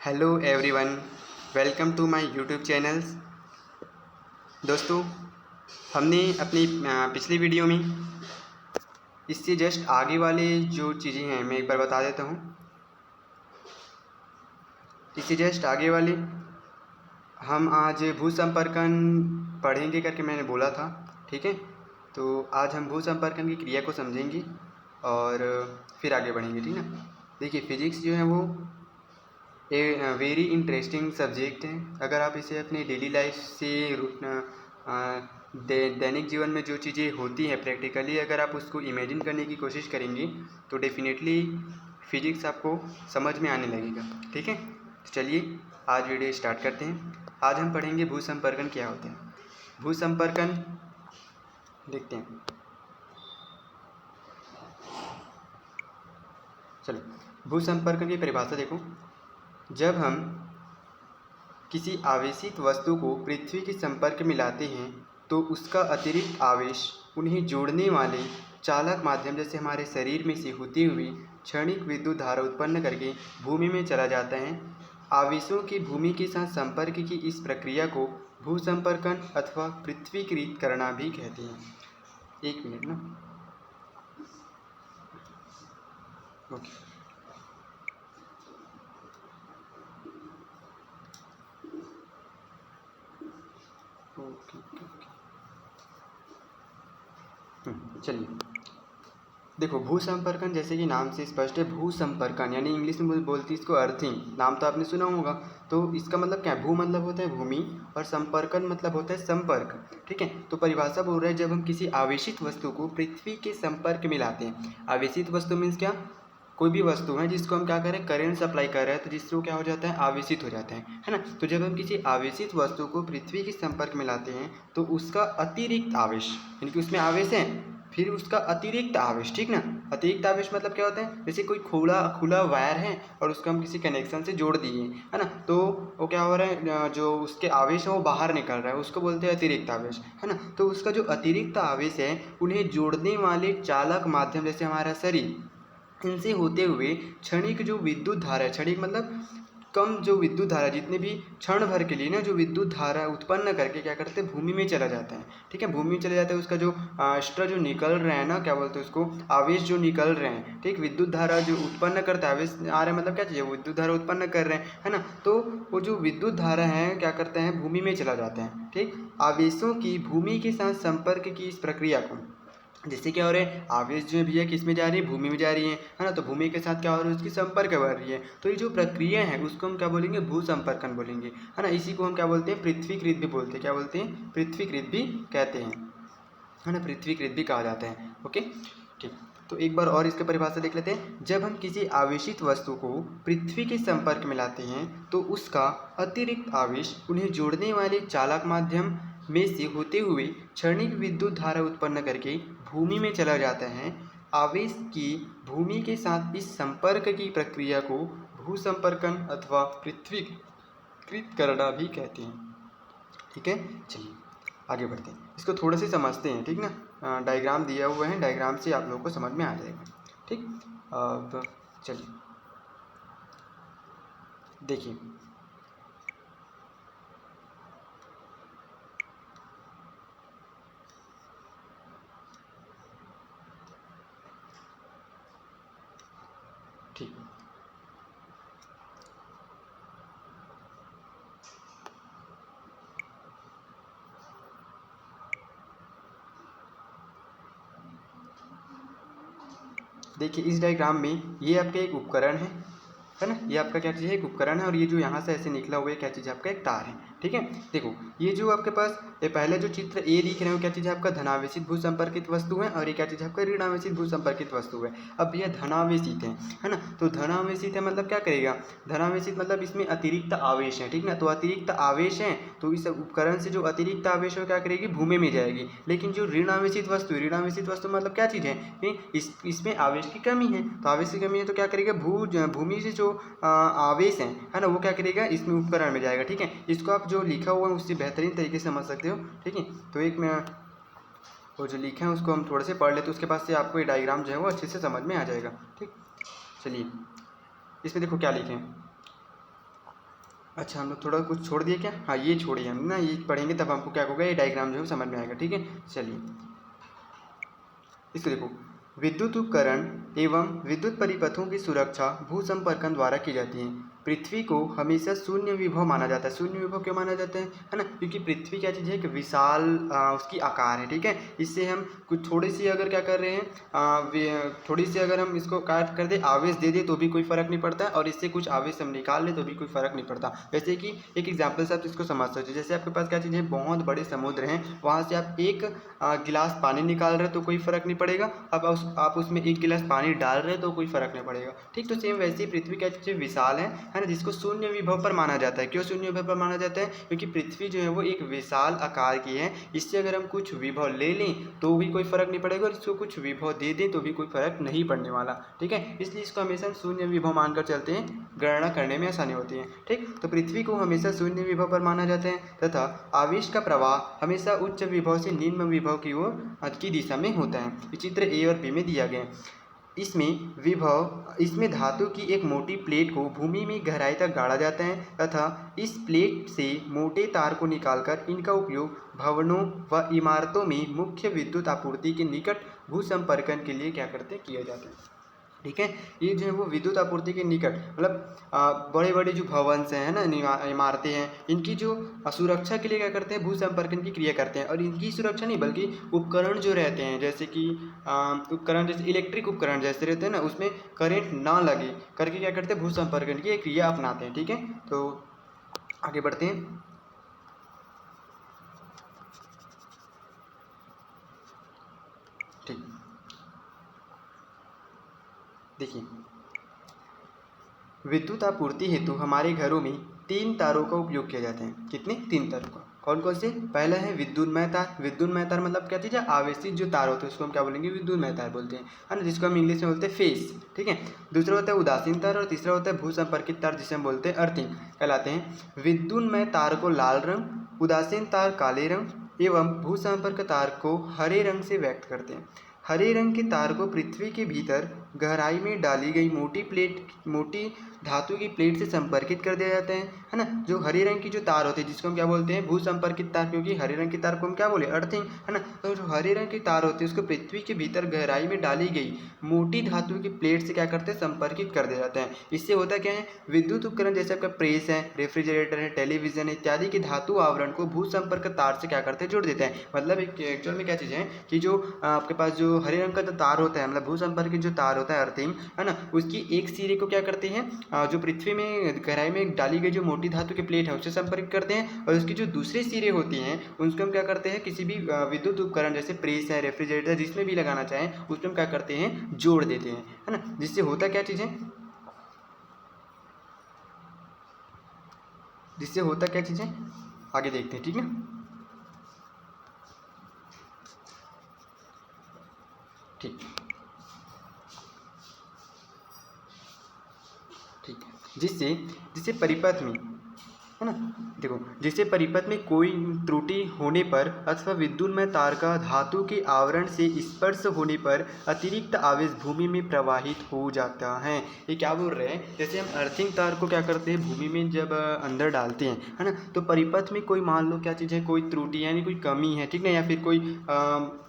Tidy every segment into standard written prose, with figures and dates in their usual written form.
Hello everyone, welcome to my YouTube channels. दोस्तों, हमने अपनी पिछली वीडियो में इससे जस्ट आगे वाले जो चीज़ें हैं मैं एक बार बता देता हूँ। इससे जस्ट आगे वाले हम आज भूसंपर्कन पढ़ेंगे करके मैंने बोला था, ठीक है। तो आज हम भूसंपर्कन की क्रिया को समझेंगे और फिर आगे बढ़ेंगे, ठीक ना। देखिए, फिजिक्स जो है वो वेरी इंटरेस्टिंग सब्जेक्ट है। अगर आप इसे अपनी डेली लाइफ से दैनिक जीवन में जो चीज़ें होती हैं प्रैक्टिकली अगर आप उसको इमेजिन करने की कोशिश करेंगे तो डेफिनेटली फिजिक्स आपको समझ में आने लगेगा, ठीक है। तो चलिए आज वीडियो स्टार्ट करते हैं। आज हम पढ़ेंगे भूसंपर्कन क्या होते हैं। भूसंपर्कन देखते हैं। चलो, भूसंपर्कन की परिभाषा देखो। जब हम किसी आवेशित वस्तु को पृथ्वी के संपर्क में लाते हैं तो उसका अतिरिक्त आवेश उन्हें जोड़ने वाले चालक माध्यम जैसे हमारे शरीर में से होती हुई क्षणिक विद्युत धारा उत्पन्न करके भूमि में चला जाता है। आवेशों के भूमि के साथ संपर्क की इस प्रक्रिया को भूसंपर्कन अथवा पृथ्वीकृत करना भी कहते हैं। एक मिनट ना, ओके। चलिए देखो, भूसंपर्कन जैसे कि नाम से स्पष्ट है। भूसंपर्कन यानी इंग्लिश में बोलती है इसको अर्थिंग। नाम तो आपने सुना होगा। तो इसका मतलब क्या है? भू मतलब होता है भूमि और संपर्कन मतलब होता है संपर्क, ठीक है। तो परिभाषा बोल रहा है जब हम किसी आवेशित वस्तु को पृथ्वी के संपर्क में लाते हैं। आवेशित वस्तु मीन्स क्या? कोई भी वस्तु है जिसको हम क्या करें, करंट सप्लाई कर रहे हैं, तो जिससे वो क्या हो जाता है, आवेशित हो जाता है ना। तो जब हम किसी आवेशित वस्तु को पृथ्वी के संपर्क में लाते हैं तो उसका अतिरिक्त आवेश, यानी कि उसमें आवेश है फिर उसका अतिरिक्त आवेश, ठीक ना। अतिरिक्त आवेश मतलब क्या होता है? जैसे कोई खुला वायर है और उसको हम किसी कनेक्शन से जोड़ दिए, है ना। तो वो क्या हो रहा है, जो उसके आवेश है वो बाहर निकल रहा है, उसको बोलते हैं अतिरिक्त आवेश, है ना। तो उसका जो अतिरिक्त आवेश है उन्हें जोड़ने वाले चालक माध्यम जैसे हमारा शरीर, इनसे होते हुए क्षणिक जो विद्युत धारा है, क्षणिक मतलब कम जो विद्युत धारा, जितने भी क्षण भर के लिए ना जो विद्युत धारा उत्पन्न करके क्या करते हैं, भूमि में चला जाता है, ठीक है। भूमि में चले जाता है, उसका जो एक्स्ट्रा जो निकल रहे हैं ना, क्या बोलते हैं उसको, आवेश जो निकल रहे हैं, ठीक। विद्युत धारा जो उत्पन्न करता है, आवेश आ रहा है मतलब क्या चीज़ है, वो विद्युत धारा उत्पन्न कर रहे हैं, है ना। तो वो जो विद्युत धारा है क्या करते हैं, भूमि में चला जाता है, ठीक। आवेशों की भूमि के साथ संपर्क की इस प्रक्रिया को, जिससे क्या हो रहा है, आवेश जो भी है किस में जा रही है, भूमि में जा रही है ना। तो भूमि के साथ क्या हो रहा है, उसकी संपर्क बढ़ रही है। तो ये जो प्रक्रिया है उसको हम क्या बोलेंगे, भूसंपर्कन बोलेंगे, है ना। इसी को हम क्या बोलते हैं, पृथ्वीकृत भी बोलते हैं। क्या बोलते हैं? पृथ्वीकृत भी कहते हैं, है ना। पृथ्वीकृत भी कहा जाता है, ओके, ठीक। तो एक बार और इसकी परिभाषा देख लेते हैं। जब हम किसी आवेशित वस्तु को पृथ्वी के संपर्क में लाते हैं तो उसका अतिरिक्त आवेश उन्हें जोड़ने वाले चालक माध्यम में से होते हुए क्षणिक विद्युत धारा उत्पन्न करके भूमि में चला जाता है। आवेश की भूमि के साथ इस संपर्क की प्रक्रिया को भूसंपर्कन अथवा पृथ्वीकृत करना भी कहते हैं, ठीक है। चलिए आगे बढ़ते हैं, इसको थोड़े से समझते हैं, ठीक ना। डायग्राम दिया हुआ है, डायग्राम से आप लोगों को समझ में आ जाएगा, ठीक। अब चलिए देखिए, ठीक। देखिए इस डायग्राम में ये आपका एक उपकरण है ना। ये आपका क्या चीज़ है, एक उपकरण है। और ये जो यहाँ से ऐसे निकला हुआ है क्या चीज़ है, आपका एक तार है, ठीक है। देखो ये जो आपके पास ये पहले जो चित्र ए दिख रहे हो क्या चीज़ है, आपका धनावेशित भूसंपर्कित वस्तु है। और ये क्या चीज़ है, आपका ऋणावेशित भूसंपर्कित वस्तु है। अब ये धनावेशित है ना। तो धनावेशित है मतलब क्या करेगा, धनावेशित मतलब इसमें अतिरिक्त आवेश है, ठीक ना। तो अतिरिक्त आवेश है तो इस उपकरण से जो अतिरिक्त आवेश है क्या करेगी, भूमि में जाएगी। लेकिन जो ऋणावेशित वस्तु मतलब क्या चीज़ है कि इसमें आवेश की कमी है। तो आवेश की कमी है तो क्या करेगा, भूमि से जो आवेश है ना, वो क्या करेगा, इसमें उपकरण में जाएगा, ठीक है। इसको आप जो लिखा हुआ है उससे बेहतरीन तरीके से समझ सकते हो, ठीक है। तो एक मैं वो जो लिखा है उसको हम थोड़े से पढ़ लेते हैं, उसके बाद से आपको ये डायग्राम जो है वो अच्छे से समझ में आ जाएगा, ठीक। चलिए इसमें देखो क्या लिखे हैं, अच्छा, हम लोग थोड़ा कुछ छोड़ दिए क्या? हाँ, ये छोड़िए, हम ना ये पढ़ेंगे तब हमको क्या होगा, ये डायग्राम जो है समझ में आएगा। ठीक है, चलिए इसको देखो। विद्युत उपकरण एवं विद्युत परिपथों की सुरक्षा भू संपर्कन द्वारा की जाती है। पृथ्वी को हमेशा शून्य विभव माना जाता है। शून्य विभव क्यों माना जाता है ना? क्योंकि पृथ्वी क्या चीज़ है कि विशाल उसकी आकार है। ठीक है, इससे हम कुछ थोड़ी सी अगर क्या कर रहे हैं, थोड़ी सी अगर हम इसको काट कर दे, आवेश दे दे तो भी कोई फर्क नहीं पड़ता, और इससे कुछ आवेश हम निकाल लें तो भी कोई फर्क नहीं पड़ता। जैसे कि एक एग्जाम्पल से आप इसको समझ सकते हो। जैसे आपके पास क्या चीज़ है, बहुत बड़े समुद्र हैं, वहाँ से आप एक गिलास पानी निकाल रहे हो तो कोई फर्क नहीं पड़ेगा। अब आप उसमें एक गिलास पानी डाल रहे हो तो कोई फर्क नहीं पड़ेगा। ठीक, तो सेम वैसे ही पृथ्वी क्या चीज़ विशाल है ना, जिसको शून्य विभव पर माना जाता है। क्यों शून्य विभव पर माना जाता है? क्योंकि पृथ्वी जो है वो एक विशाल आकार की है। इससे अगर हम कुछ विभव ले लें तो भी कोई फर्क नहीं पड़ेगा, और इसको कुछ विभव दे दें तो भी कोई फर्क नहीं पड़ने वाला। ठीक है, इसलिए इसको हमेशा हम शून्य विभव मानकर चलते हैं, गणना करने में आसानी होती है। ठीक, तो पृथ्वी को हमेशा शून्य विभव पर माना जाता है, तथा आवेश का प्रवाह हमेशा उच्च विभव से निम्न विभव की ओर की दिशा में होता है। ये चित्र ए और बी में दिया गया है। इसमें धातु की एक मोटी प्लेट को भूमि में गहराई तक गाड़ा जाता है, तथा इस प्लेट से मोटे तार को निकालकर इनका उपयोग भवनों व इमारतों में मुख्य विद्युत आपूर्ति के निकट भू संपर्कन के लिए क्या करते हैं, किया जाता है। ठीक है, ये जो है वो विद्युत आपूर्ति के निकट, मतलब बड़े बड़े जो भवन हैं ना, इमारतें हैं, इनकी जो सुरक्षा के लिए क्या करते हैं, भू संपर्कन की क्रिया करते हैं। और इनकी सुरक्षा नहीं, बल्कि उपकरण जो रहते हैं, जैसे कि उपकरण जैसे इलेक्ट्रिक उपकरण जैसे रहते हैं ना, उसमें करेंट ना लगे करके क्या करते हैं, भू संपर्कन की एक क्रिया अपनाते हैं। ठीक है, तो आगे बढ़ते हैं। ठीक, देखिए, विद्युत आपूर्ति हेतु हमारे घरों में 3 तारों का उपयोग किया जाता है। कितने? 3 तारों का। कौन कौन से? पहला है विद्युन्मय तार। विद्युन्मय तार मतलब क्या चीज़ है, आवेशित जो तार होते हैं उसको हम क्या बोलेंगे, विद्युन्मय तार बोलते हैं, है ना, जिसको हम इंग्लिश में बोलते हैं फेस। ठीक है, दूसरा होता है उदासीन तार, और तीसरा होता है भू संपर्कित तार, जिसे हम बोलते हैं अर्थिंग कहलाते हैं। विद्युन्मय तार को लाल रंग, उदासीन तार काले रंग एवं भू संपर्क तार को हरे रंग से व्यक्त करते हैं। हरे रंग के तार को पृथ्वी के भीतर गहराई में डाली गई मोटी धातु की प्लेट से संपर्कित कर दिया जाता है ना। जो हरे रंग की जो तार होती है जिसको हम क्या बोलते हैं, भू संपर्कित तार, क्योंकि हरे रंग की तार को हम क्या बोले, अर्थिंग, है ना। तो जो हरे रंग की तार होती है उसको पृथ्वी के भीतर गहराई में डाली गई मोटी धातु की प्लेट से क्या करते हैं, संपर्कित कर दिया जाता है। इससे होता क्या है, विद्युत उपकरण जैसे आपका प्रेस है, रेफ्रिजरेटर है, टेलीविजन है इत्यादि के धातु आवरण को भू संपर्क तार से क्या करते हैं, जोड़ देते हैं। मतलब एक्चुअल में क्या चीज़ है कि जो आपके पास जो हरे रंग का जो तार होता है, मतलब भू संपर्क जो तार होता है अर्थिंग, है ना, उसकी एक सिरे को क्या करते हैं, जो पृथ्वी में गहराई में डाली गई जो मोटी धातु की प्लेट है उससे संपर्क करते हैं, और उसकी जो दूसरे सिरे होती हैं उनको हम क्या करते हैं, किसी भी विद्युत उपकरण जैसे प्रेस है, रेफ्रिजरेटर, जिसमें भी लगाना चाहें उसमें हम क्या करते हैं, जोड़ देते हैं, है ना। जिससे होता क्या चीज़ है, जिससे होता क्या चीज़ है, आगे देखते हैं। ठीक है, ठीक ठीक है, जिससे जिससे परिपथ में, है ना, देखो, जिससे परिपथ में कोई त्रुटि होने पर अथवा विद्युन्मय तार का धातु के आवरण से स्पर्श होने पर अतिरिक्त आवेश भूमि में प्रवाहित हो जाता है। ये क्या बोल रहे हैं, जैसे हम अर्थिंग तार को क्या करते हैं, भूमि में जब अंदर डालते हैं, है ना, तो परिपथ में कोई मान लो क्या चीज़ है, कोई त्रुटि यानी कोई कमी है, ठीक ना, या फिर कोई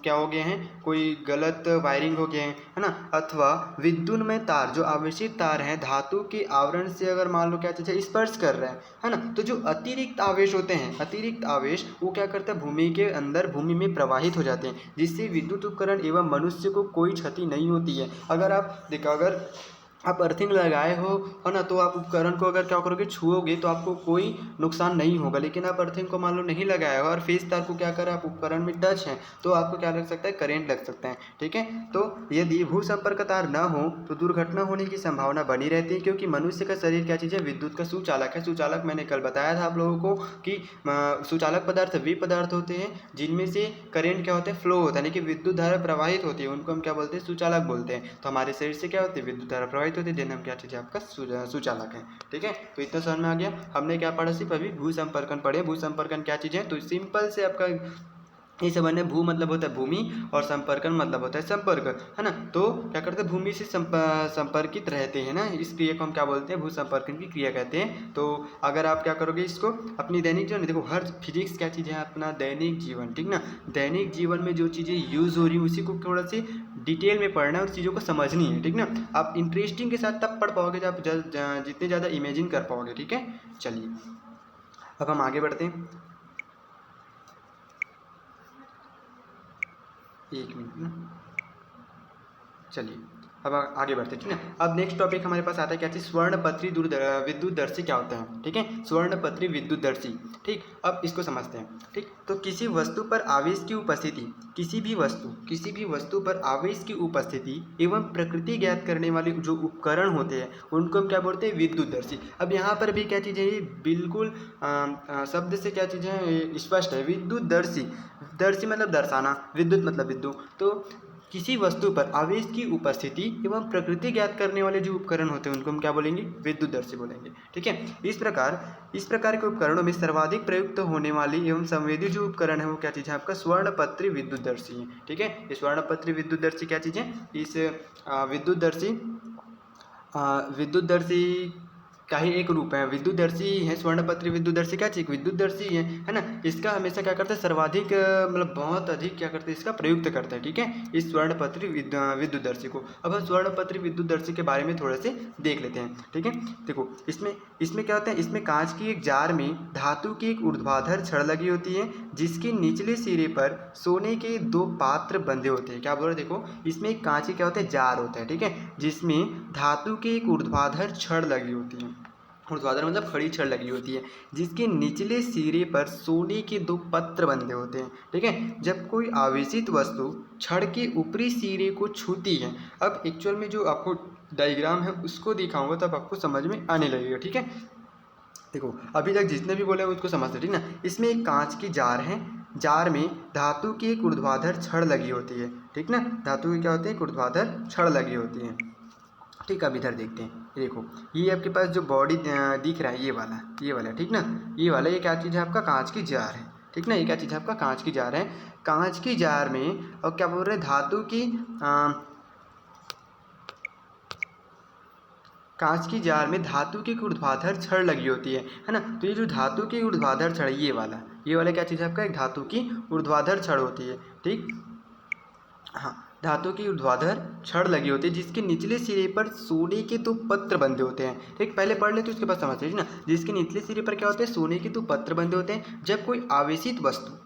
क्या हो गया है, कोई गलत वायरिंग हो गया है ना, अथवा विद्युन्मय तार जो आवेशित तार है धातु के आवरण से अगर मान लो क्या चीज़ है, स्पर्श कर रहा है ना, तो जो अतिरिक्त आवेश होते हैं, अतिरिक्त आवेश वो क्या करता है, भूमि के अंदर भूमि में प्रवाहित हो जाते हैं, जिससे विद्युत उपकरण एवं मनुष्य को कोई क्षति नहीं होती है। अगर आप देखो, अगर आप अर्थिंग लगाए हो, है ना, तो आप उपकरण को अगर क्या करोगे, छुओगे तो आपको कोई नुकसान नहीं होगा। लेकिन आप अर्थिंग को मान लो नहीं लगाया हो और फेस तार को क्या करा, आप उपकरण में टच हैं, तो आपको क्या लग सकता है, करंट लग सकता है। ठीक है, तो यदि भू संपर्क तार न हो तो दुर्घटना होने की संभावना बनी रहती है, क्योंकि मनुष्य का शरीर क्या चीज़ है, विद्युत का सुचालक है। सुचालक मैंने कल बताया था आप लोगों को कि सुचालक पदार्थ वे पदार्थ होते हैं जिनमें से करेंट क्या होता है, फ्लो होता है, यानी कि विद्युत धारा प्रवाहित होती है, उनको हम क्या बोलते हैं, सुचालक बोलते हैं। तो हमारे शरीर से क्या होती है, विद्युत धारा प्रवाहित होती है, जिन्हें हम क्या चीज़ है, आपका सुचालक है। ठीक है, तो इतना समझ में आ गया। हमने क्या पढ़ा, सिर्फ अभी भू संपर्कन पढ़े। भू संपर्कन क्या चीज़ है, तो सिंपल से आपका ये संबंध है। भू मतलब होता है भूमि और संपर्कन मतलब होता है संपर्क, है ना। तो क्या करते हैं, भूमि से संपर्कित रहते हैं ना, इस क्रिया को हम क्या बोलते हैं, भू संपर्कन की क्रिया कहते हैं। तो अगर आप क्या करोगे इसको अपनी दैनिक जीवन में, देखो हर फिजिक्स क्या चीज़ है, अपना दैनिक जीवन, ठीक ना। दैनिक जीवन में जो चीज़ें यूज़ हो रही हैं उसी को थोड़ा सी डिटेल में पढ़ना है और चीज़ों को समझनी है, ठीक ना। आप इंटरेस्टिंग के साथ तब पढ़ पाओगे जब आप जितने ज़्यादा इमेजिन कर पाओगे, ठीक है। चलिए अब हम आगे बढ़ते हैं, एक मिनट ना, चलिए अब आगे बढ़ते हैं, ठीक है। अब नेक्स्ट टॉपिक हमारे पास आता है क्या चीज़, स्वर्णपत्री विद्युतदर्शी क्या होता है, ठीक है। स्वर्णपत्री विद्युतदर्शी, ठीक। अब इसको समझते हैं, ठीक। तो किसी वस्तु पर आवेश की उपस्थिति, किसी भी वस्तु पर आवेश की उपस्थिति एवं प्रकृति ज्ञात करने वाले जो उपकरण होते हैं उनको हम क्या बोलते हैं, विद्युतदर्शी। अब यहाँ पर भी क्या चीज़ है, ये बिल्कुल शब्द से क्या चीज़ है, ये स्पष्ट है, विद्युतदर्शी। दर्शी मतलब दर्शाना, विद्युत मतलब विद्युत। तो किसी वस्तु पर आवेश की उपस्थिति एवं प्रकृति ज्ञात करने वाले जो उपकरण होते हैं उनको हम क्या बोलेंगे, विद्युतदर्शी बोलेंगे, ठीक है। इस प्रकार के उपकरणों में सर्वाधिक प्रयुक्त होने वाली एवं संवेदी जो उपकरण है वो क्या चीज़ है, आपका स्वर्णपत्री विद्युतदर्शी है, ठीक है। ये स्वर्णपत्री विद्युतदर्शी क्या चीज़ है, इस विद्युतदर्शी का ही एक रूप है, विद्युतदर्शी है। स्वर्णपत्री विद्युतदर्शी क्या चीज़, विद्युतदर्शी है ना। इसका हमेशा क्या करते हैं, सर्वाधिक मतलब बहुत अधिक क्या करते हैं, इसका प्रयुक्त करते हैं, ठीक है, इस स्वर्णपत्री विद्युतदर्शी को। अब हम स्वर्णपत्री विद्युतदर्शी के बारे में थोड़े से देख लेते हैं, ठीक है। देखो इसमें क्या होता है, इसमें कांच की एक जार में धातु की एक ऊर्ध्वाधर छड़ लगी होती है जिसके निचले सिरे पर सोने के 2 पात्र बंधे होते हैं। क्या बोल रहे, देखो इसमें एक कांच की क्या होता है, जार होता है, ठीक है, जिसमें धातु की एक ऊर्ध्वाधर छड़ लगी होती है। ऊर्ध्वाधर मतलब खड़ी छड़ लगी होती है जिसके निचले सिरे पर सोने के 2 पत्र बंधे होते हैं, ठीक है। जब कोई आवेशित वस्तु छड़ के ऊपरी सिरे को छूती है, अब एक्चुअल में जो आपको डायग्राम है उसको दिखाऊंगा तब आपको समझ में आने लगेगा, ठीक है। देखो अभी तक जितने भी बोले उसको समझते, ठीक ना। इसमें एक कांच की जार है, जार में धातु की एक ऊर्ध्वाधर छड़ लगी होती है, ठीक ना। धातु की क्या होती है, एक ऊर्ध्वाधर छड़ लगी होती है, ठीक। अब इधर देखते हैं, ये देखो ये आपके पास जो बॉडी दिख रहा है ये वाला, ठीक ना। ये वाला ये क्या चीज़ है, आपका कांच की जार है, ठीक ना। ये क्या चीज़ है, आपका कांच की जार है। कांच की जार में और क्या बोल रहे हैं, कांच की जार में धातु की ऊर्ध्वाधर छड़ लगी होती है ना। तो ये जो धातु की ऊर्ध्वाधर छड़ है, ये वाला क्या चीज़ है, आपका एक धातु की ऊर्ध्वाधर छड़ होती है, ठीक। हाँ, धातु की ऊर्ध्वाधर छड़ लगी होती है जिसके निचले सिरे पर सोने के 2 पत्र बंधे होते हैं, ठीक। पहले पढ़ ले तो उसके बाद समझ लीजिए ना। जिसके निचले सिरे पर क्या होते हैं, सोने के 2 पत्र बंधे होते हैं। जब कोई आवेशित वस्तु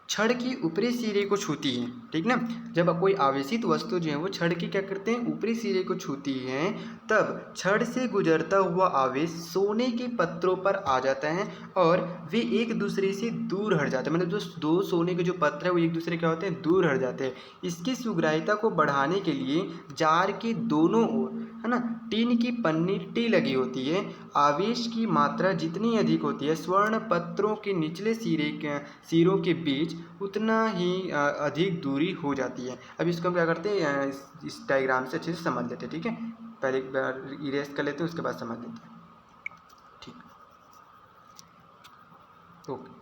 छड़ की ऊपरी सिरे को छूती है, ठीक ना। जब कोई आवेशित वस्तु जो है वो छड़ की क्या करते हैं, ऊपरी सिरे को छूती है, तब छड़ से गुजरता हुआ आवेश सोने के पत्रों पर आ जाता है और वे एक दूसरे से दूर हट जाते हैं। मतलब जो 2 सोने के जो पत्र है वो एक दूसरे क्या होते हैं, दूर हट जाते हैं। इसकी सुग्राह्यता को बढ़ाने के लिए जार के दोनों ओर, है ना, टीन की पन्नी लगी होती है। आवेश की मात्रा जितनी अधिक होती है स्वर्ण पत्रों के निचले सिरों के बीच उतना ही अधिक दूरी हो जाती है। अब इसको हम क्या करते हैं, इस डायग्राम से अच्छे से समझ लेते हैं, ठीक है। पहले एक बार इरेज कर लेते हैं उसके बाद समझ लेते हैं, ठीक। ओके,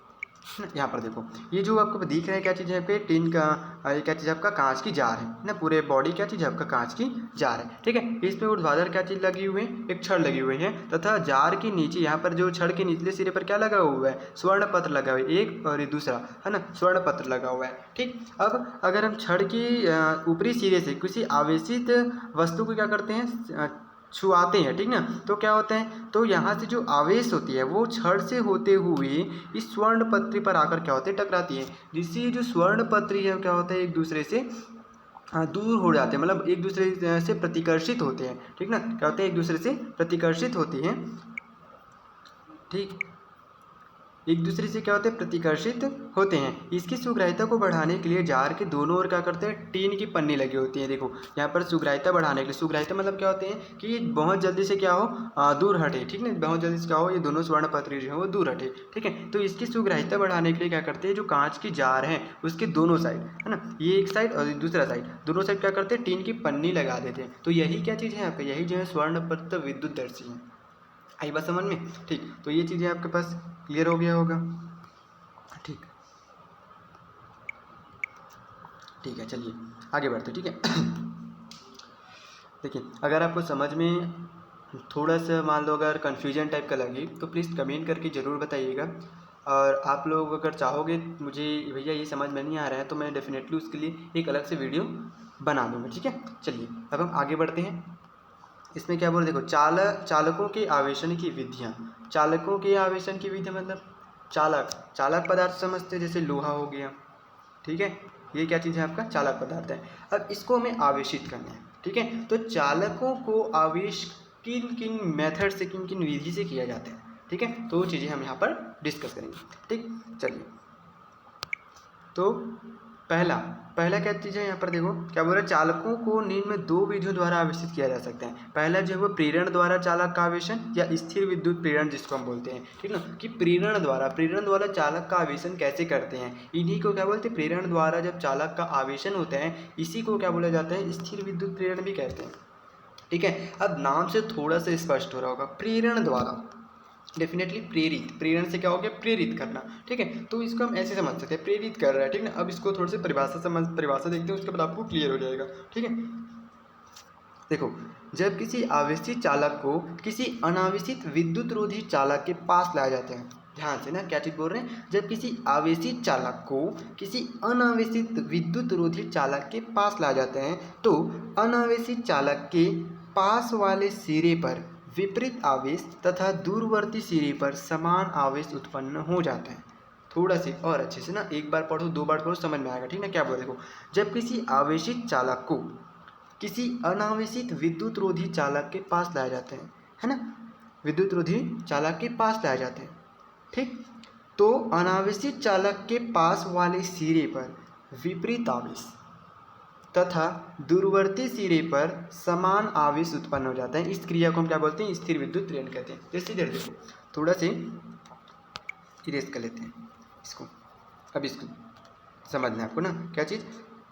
यहाँ पर देखो ये जो आपको दिख रहा है क्या चीज़ है, आपके टीन का, ये क्या चीज़ है, आपका कांच की जार है ना। पूरे बॉडी क्या चीज़ है, आपका कांच की जार है, ठीक है। इसमें ऊर्ध्वाधर क्या चीज़ लगी हुई है, एक छड़ लगी हुई है तथा जार के नीचे यहाँ पर जो छड़ के निचले सिरे पर क्या लगा हुआ है, स्वर्ण पत्र लगा हुआ है, एक और दूसरा, है ना, स्वर्ण पत्र लगा हुआ है, ठीक। अब अगर हम छड़ की ऊपरी सिरे से किसी आवेशित वस्तु को क्या करते हैं, छुआते हैं, ठीक ना, तो क्या होता है, तो यहाँ से जो आवेश होती है वो छड़ से होते हुए इस स्वर्ण पत्री पर आकर क्या होते हैं, टकराती है। जिससे ये जो स्वर्ण पत्री है क्या होता है, एक दूसरे से दूर हो जाते हैं, मतलब एक दूसरे से प्रतिकर्षित होते हैं, ठीक ना। क्या होते हैं, एक दूसरे से प्रतिकर्षित होती हैं, ठीक। एक दूसरे से क्या होते हैं, प्रतिकर्षित होते हैं। इसकी सुग्राह्यता को बढ़ाने के लिए जार के दोनों ओर क्या करते हैं, टीन की पन्नी लगी होती है। देखो यहाँ पर सुग्राह्यता बढ़ाने के लिए, सुग्राह्यता मतलब क्या होते हैं कि बहुत जल्दी से क्या हो, दूर हटे, ठीक ना। बहुत जल्दी से क्या हो, ये दोनों स्वर्ण पत्र जो है वो दूर हटे, ठीक है। तो इसकी सुग्राह्यता बढ़ाने के लिए क्या करते हैं, जो कांच की जार है उसके दोनों साइड, है ना, ये एक साइड और दूसरा साइड, दोनों साइड क्या करते हैं, टीन की पन्नी लगा देते हैं। तो यही क्या चीज़ है यहाँ पे, यही जो है स्वर्ण पत्र विद्युतदर्शी है। आई बात समझ में, ठीक। तो ये चीज़ें आपके पास क्लियर हो गया होगा, ठीक। ठीक है, चलिए आगे बढ़ते, ठीक है। देखिए, अगर आपको समझ में थोड़ा सा मान लो अगर कन्फ्यूजन टाइप का लगे तो प्लीज़ कमेंट करके ज़रूर बताइएगा। और आप लोग अगर चाहोगे मुझे भैया ये समझ में नहीं आ रहा है तो मैं डेफिनेटली उसके लिए एक अलग से वीडियो बना दूँगा, ठीक है। चलिए अब हम आगे बढ़ते हैं। इसमें क्या बोल, देखो चालकों के आवेशन की विधियाँ। चालकों के आवेशन की विधि मतलब चालक पदार्थ समझते हैं, जैसे लोहा हो गया, ठीक है, ये क्या चीज़ है आपका चालक पदार्थ है। अब इसको हमें आवेशित करना है, ठीक है। तो चालकों को आवेश किन किन मेथड से, किन किन विधि से किया जाता है, ठीक है, तो वो चीज़ें हम यहाँ पर डिस्कस करेंगे, ठीक। चलिए, तो पहला क्या चीज़ है यहाँ पर, देखो क्या बोल रहा है, चालकों को निम्न में 2 विधियों द्वारा आवेशित किया जा सकता है। पहला जो है वो प्रेरण द्वारा चालक का आवेशन या स्थिर विद्युत प्रेरण जिसको हम बोलते हैं, ठीक ना, कि प्रेरण द्वारा चालक का आवेशन कैसे करते हैं, इन्हीं को क्या बोलते हैं, प्रेरण द्वारा जब चालक का आवेशन होता है इसी को क्या बोला जाता है, स्थिर विद्युत प्रेरण भी कहते हैं, ठीक है। अब नाम से थोड़ा सा स्पष्ट हो रहा होगा, प्रेरण द्वारा, डेफिनेटली प्रेरण से क्या हो गया, प्रेरित करना, ठीक है। तो इसको हम ऐसे समझ सकते हैं, प्रेरित कर रहा है, ठीक ना। अब इसको थोड़ी सी परिभाषा देखते हैं, उसके बाद आपको क्लियर हो जाएगा, ठीक है। देखो, जब किसी आवेशित चालक को किसी अनावेशित विद्युत रोधी चालक के पास लाया जाता है, ध्यान से ना क्या चीज़ बोल रहे हैं, जब किसी आवेशित चालक को किसी अनावेशित विद्युत रोधी चालक के पास लाया जाता है तो अनावेशित चालक के पास वाले सिरे पर विपरीत आवेश तथा दूरवर्ती सिरे पर समान आवेश उत्पन्न हो जाता है। थोड़ा सी और अच्छे से ना, एक बार पढ़ो 2 बार पढ़ो समझ में आएगा, ठीक ना। क्या बोले, देखो, जब किसी आवेशित चालक को किसी अनावेशित विद्युत रोधी चालक के पास लाया जाता है ना, विद्युत रोधी चालक के पास लाया जाता है, ठीक, तो अनावेशित चालक के पास वाले सिरे पर विपरीत आवेश तथा दूरवर्ती सिरे पर समान आवेश उत्पन्न हो जाता है। इस क्रिया को हम क्या बोलते हैं, स्थिर विद्युत प्रेरण कहते हैं। जैसे इधर देखो, थोड़ा से इरेज कर लेते हैं इसको। अब इसको समझना है आपको ना, क्या चीज़,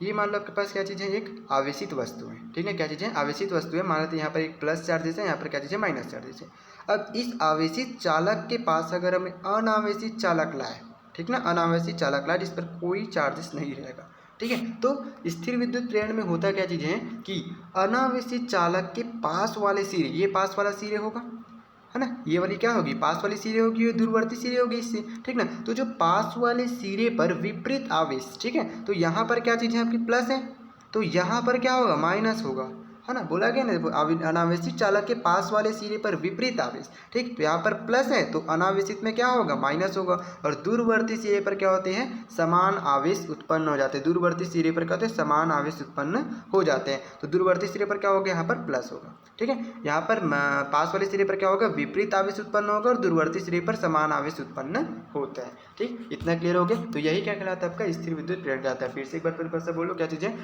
ये मान लो आपके पास क्या चीज़ है, एक आवेशित वस्तु है, ठीक है। क्या चीज़ है, आवेशित वस्तु है। मान लो यहाँ पर एक प्लस चार्जेस है, यहाँ पर क्या चीज़ है, माइनस चार्जेस है। अब इस आवेशित चालक के पास अगर हमें अनावेशित चालक लाए, ठीक ना, अनावेशित चालक लाए जिस पर कोई चार्जेस नहीं रहेगा, ठीक है। तो स्थिर विद्युत प्रेरण में होता क्या चीज़ है कि अनावेशित चालक के पास वाले सिरे, ये पास वाला सिरे होगा, है ना, ये वाली क्या होगी, पास वाली सिरे होगी, ये दूरवर्ती सिरे होगी इससे, ठीक ना। तो जो पास वाले सिरे पर विपरीत आवेश, ठीक है, तो यहाँ पर क्या चीज़ है आपकी प्लस है, तो यहाँ पर क्या होगा, माइनस होगा, है ना, बोला गया ना, अनावेशित चालक के पास वाले सिरे पर विपरीत आवेश, ठीक, तो यहाँ पर प्लस है तो अनावेशित में क्या होगा, माइनस होगा। और दूरवर्ती सिरे पर क्या होते हैं, समान आवेश उत्पन्न हो जाते हैं। दूरवर्ती सिरे पर क्या होते हैं, समान आवेश उत्पन्न हो जाते हैं। तो दूरवर्ती सिरे पर क्या होगा, यहाँ पर प्लस होगा, ठीक है। यहाँ पर पास वाले सिरे पर क्या होगा, विपरीत आवेश उत्पन्न होगा, और दूरवर्ती सिरे पर समान आवेश उत्पन्न होता है, ठीक। इतना क्लियर हो गया। तो यही क्या कहलाता है, आपका स्थिर विद्युत प्रेरण कहलाता है। फिर से एक बार परिभाषा बोलो, क्या चीज़ है,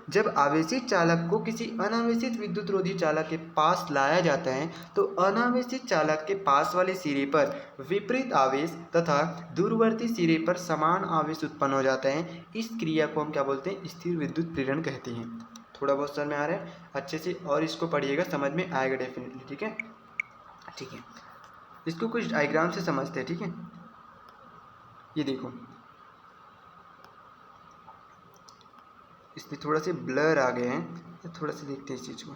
जब आवेशित चालक को किसी अनावेशित विद्युत रोधी चालक के पास लाया जाता है तो अनावेशित चालक के पास वाले सिरे पर विपरीत आवेश तथा दूरवर्ती सिरे पर समान आवेश उत्पन्न हो जाता है। इस क्रिया को हम क्या बोलते हैं, स्थिर विद्युत प्रेरण कहते हैं। थोड़ा बहुत समझ में आ रहा है, अच्छे से और इसको पढ़िएगा, समझ में आएगा डेफिनेटली, ठीक है, ठीक है। इसको कुछ डायग्राम से समझते हैं, ठीक है। ये देखो, इसमें थोड़ा से ब्लर आ गए हैं, तो थोड़ा सा देखते हैं इस चीज़ को।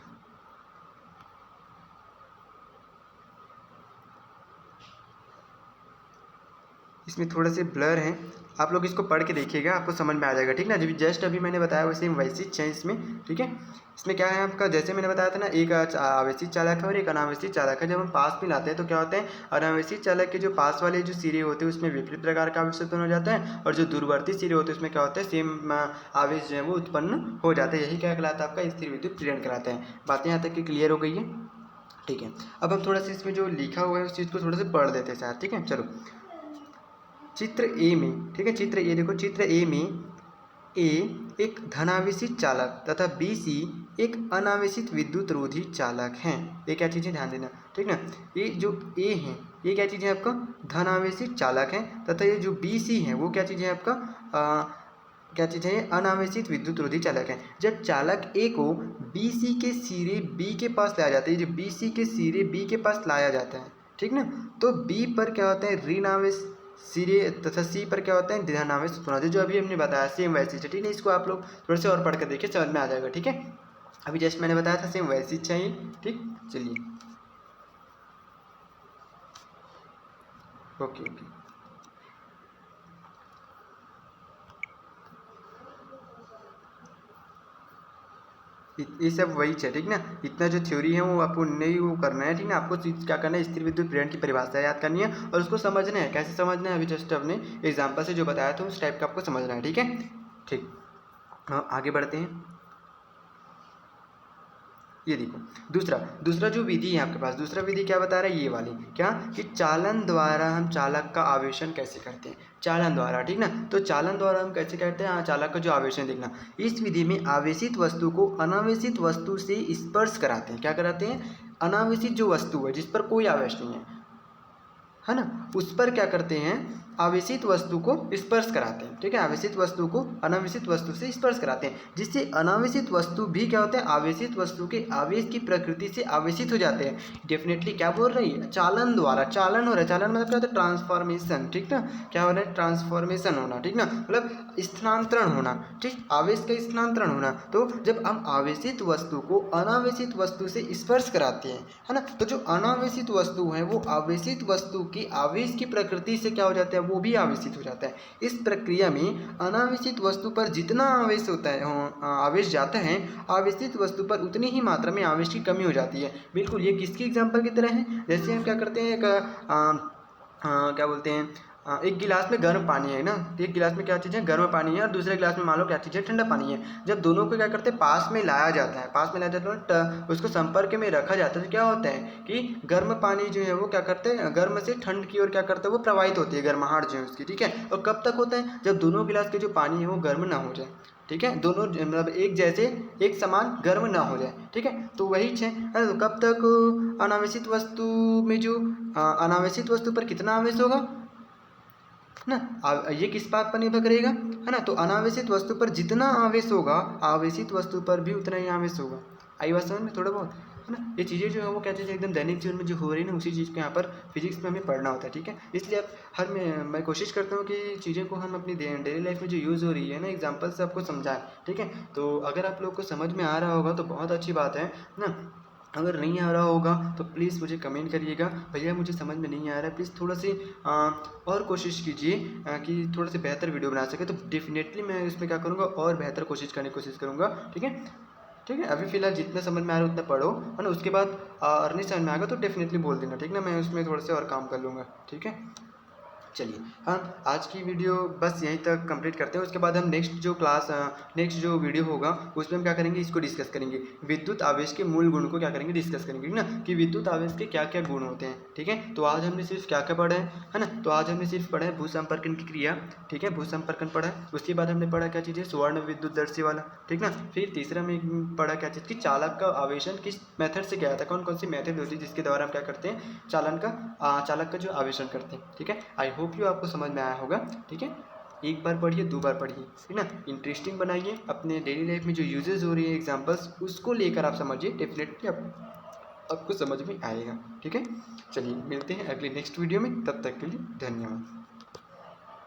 इसमें थोड़ा से ब्लर है, आप लोग इसको पढ़ के देखिएगा, आपको समझ में आ जाएगा, ठीक ना। जब जस्ट अभी मैंने बताया वैसे वैसे हैं इसमें, ठीक है। इसमें क्या है आपका, जैसे मैंने बताया था ना, एक आवेशित चालक है और एक अनावेशित चालक है। जब हम पास में लाते हैं तो क्या होता है, अनावेशित चालक के जो पास वाले जो सिरे होते हैं उसमें विपरीत प्रकार का आवेश उत्पन्न हो जाता है, और जो दूरवर्ती सिरे होते हैं उसमें क्या होता है, सेम आवेश जो है वो उत्पन्न हो जाता है। यही क्या कहलाता है, आपका स्थिर विद्युत प्रेरण कहलाता है। बातें यहाँ तक की क्लियर हो गई है, ठीक है। अब हम थोड़ा सा इसमें जो लिखा हुआ है उस चीज़ को थोड़ा सा पढ़ देते हैं साथ, ठीक है। चलो, चित्र ए में, ठीक है, चित्र ए देखो, चित्र ए में ए एक धनावेशित चालक तथा बी सी एक अनावेशित विद्युत रोधी चालक हैं। ये क्या चीज़ है, ध्यान देना, ठीक ना। ये जो ए है ये क्या चीज़ है आपका, धनावेशित चालक है, तथा ये जो बी सी है वो क्या चीज़ है आपका, क्या चीज़ है, ये अनावेशित विद्युत रोधी चालक है। जब चालक ए को बी सी के सिरे बी के पास लाया जाता है, जो बी सी के सिरे बी के पास लाया जाता है, ठीक ना, तो बी पर क्या होता है, ऋण आवेश, सिरे तथा सी पर क्या होता है, ध्यानावेश उत्पन्न होता है, जो अभी हमने बताया सेम वैसी, ठीक है। इसको आप लोग थोड़े से और पढ़ कर देखिए, समझ में आ जाएगा, ठीक है। अभी जस्ट मैंने बताया था सेम वैसी चाहिए, ठीक। चलिए, ओके ओके। ये सब वही है, ठीक ना। इतना जो थ्योरी है वो आपको नहीं वो करना है, ठीक ना। आपको चीज़ क्या करना है, स्थिर विद्युत प्रेरण की परिभाषा याद करनी है और उसको समझना है। कैसे समझना है, अभी जस्ट अपने एग्जाम्पल से जो बताया था उस टाइप का आपको समझना है, ठीक है। ठीक, हाँ आगे बढ़ते हैं। ये देखो, दूसरा जो विधि है आपके पास, दूसरा विधि क्या बता रहा है, ये वाली क्या, कि चालन द्वारा हम चालक का आवेशन कैसे करते हैं, चालन द्वारा, ठीक ना। तो चालन द्वारा हम कैसे करते हैं, चालक का जो आवेशन देखना। इस विधि में आवेशित वस्तु को अनावेशित वस्तु से स्पर्श कराते हैं। क्या कराते हैं, अनावेशित जो वस्तु है जिस पर कोई आवेश नहीं है ना, उस पर क्या करते हैं, आवेशित वस्तु को स्पर्श कराते हैं, ठीक है। आवेशित वस्तु को अनावेशित वस्तु से स्पर्श कराते हैं, जिससे अनावेशित वस्तु भी क्या होते हैं, आवेशित वस्तु के आवेश की प्रकृति से आवेशित हो जाते हैं। डेफिनेटली क्या बोल रही है, चालन द्वारा, चालन हो रहा है, चालन मतलब क्या होता है, ट्रांसफॉर्मेशन, ठीक ना। क्या हो रहा है, ट्रांसफॉर्मेशन होना, ठीक ना, मतलब स्थानांतरण होना, ठीक, आवेश का स्थानांतरण होना। तो जब हम आवेशित वस्तु को अनावेशित वस्तु से स्पर्श कराते हैं, है ना, तो जो अनावेशित वस्तु है वो आवेशित वस्तु की आवेश की प्रकृति से क्या हो जाता है, वो भी आवेशित हो जाता है। इस प्रक्रिया में अनावेशित वस्तु पर जितना आवेश होता है, आवेश जाता है, आवेशित वस्तु पर उतनी ही मात्रा में आवेश की कमी हो जाती है। बिल्कुल ये किसकी एग्जाम्पल की तरह है, जैसे हम क्या करते हैं, क्या बोलते हैं, एक गिलास में गर्म पानी है ना, तो एक गिलास में क्या चीज़ है, गर्म पानी है, और दूसरे गिलास में मान लो क्या चीज़ है, ठंडा पानी है। जब दोनों को क्या करते हैं, पास में लाया जाता है, पास में लाया जाता है, उसको संपर्क में रखा जाता है, तो क्या होता है कि गर्म पानी जो है वो क्या करते हैं, गर्म से ठंड की ओर क्या करता है, वो प्रवाहित होती है, गर्माहट जो है उसकी, ठीक है। और कब तक होता है, जब दोनों गिलास के जो पानी है वो गर्म ना हो जाए, ठीक है, दोनों मतलब एक जैसे एक समान गर्म ना हो जाए, ठीक है। तो वही है, तो कब तक अनावेशित वस्तु में जो अनावेशित वस्तु पर कितना आवेश होगा ना, ये किस बात पर निर्भर करेगा, है ना। तो अनावेशित वस्तु पर जितना आवेश होगा, आवेशित वस्तु पर भी उतना ही आवेश होगा। आई बात समझ में थोड़ा बहुत, है ना। ये चीज़ें जो है वो क्या चीज़ एकदम दैनिक जीवन में जो हो रही है ना, उसी चीज़ को यहाँ पर फिजिक्स में हमें पढ़ना होता है, ठीक है। इसलिए अब मैं कोशिश करता हूँ कि चीज़ें को हम अपनी डेली लाइफ में जो यूज़ हो रही है ना, एग्जाम्पल से आपको समझाएं, ठीक है। तो अगर आप लोग को समझ में आ रहा होगा तो बहुत अच्छी बात है ना। अगर नहीं आ रहा होगा तो प्लीज़ मुझे कमेंट करिएगा, भैया मुझे समझ में नहीं आ रहा है, प्लीज़ थोड़ा सी और कोशिश कीजिए कि थोड़ा सा बेहतर वीडियो बना सके। तो डेफिनेटली मैं इसमें क्या करूँगा, और बेहतर कोशिश करने की कोशिश करूँगा, ठीक है। ठीक है, अभी फ़िलहाल जितना समझ में आ रहा है उतना पढ़ो, है ना। उसके बाद और नहीं समझ में आएगा तो डेफिनेटली बोल देना, ठीक ना, मैं उसमें थोड़ा सा और काम कर लूँगा, ठीक है। चलिए, हाँ आज की वीडियो बस यहीं तक कंप्लीट करते हैं। उसके बाद हम नेक्स्ट जो वीडियो होगा उसमें हम क्या करेंगे, इसको डिस्कस करेंगे, विद्युत आवेश के मूल गुण को क्या करेंगे, डिस्कस करेंगे, ठीक ना, कि विद्युत आवेश के क्या क्या गुण होते हैं, ठीक है। तो आज हमने सिर्फ क्या क्या पढ़ा है ना, तो आज हमने सिर्फ पढ़ा है भूसंपर्कन की क्रिया, ठीक है, भूसंपर्कन पढ़ा है। उसके बाद हमने पढ़ा क्या चीज़ है, स्वर्ण विद्युत दर्शी वाला, ठीक ना। फिर तीसरा में पढ़ा क्या चीज़, कि चालक का आवेशन किस मेथड से किया जाता है, कौन कौन सी मेथड होती है जिसके द्वारा हम क्या करते हैं, चालक का जो आवेशन करते हैं, ठीक है। आई होप यू आपको समझ में आया होगा, ठीक है। एक बार पढ़िए, दो बार पढ़िए, ठीक ना, इंटरेस्टिंग बनाइए, अपने डेली लाइफ में जो यूजेस हो रही है एग्जांपल्स उसको लेकर आप समझिए, डेफिनेटली आपको समझ में आएगा, ठीक है। चलिए मिलते हैं अगले नेक्स्ट वीडियो में, तब तक के लिए धन्यवाद।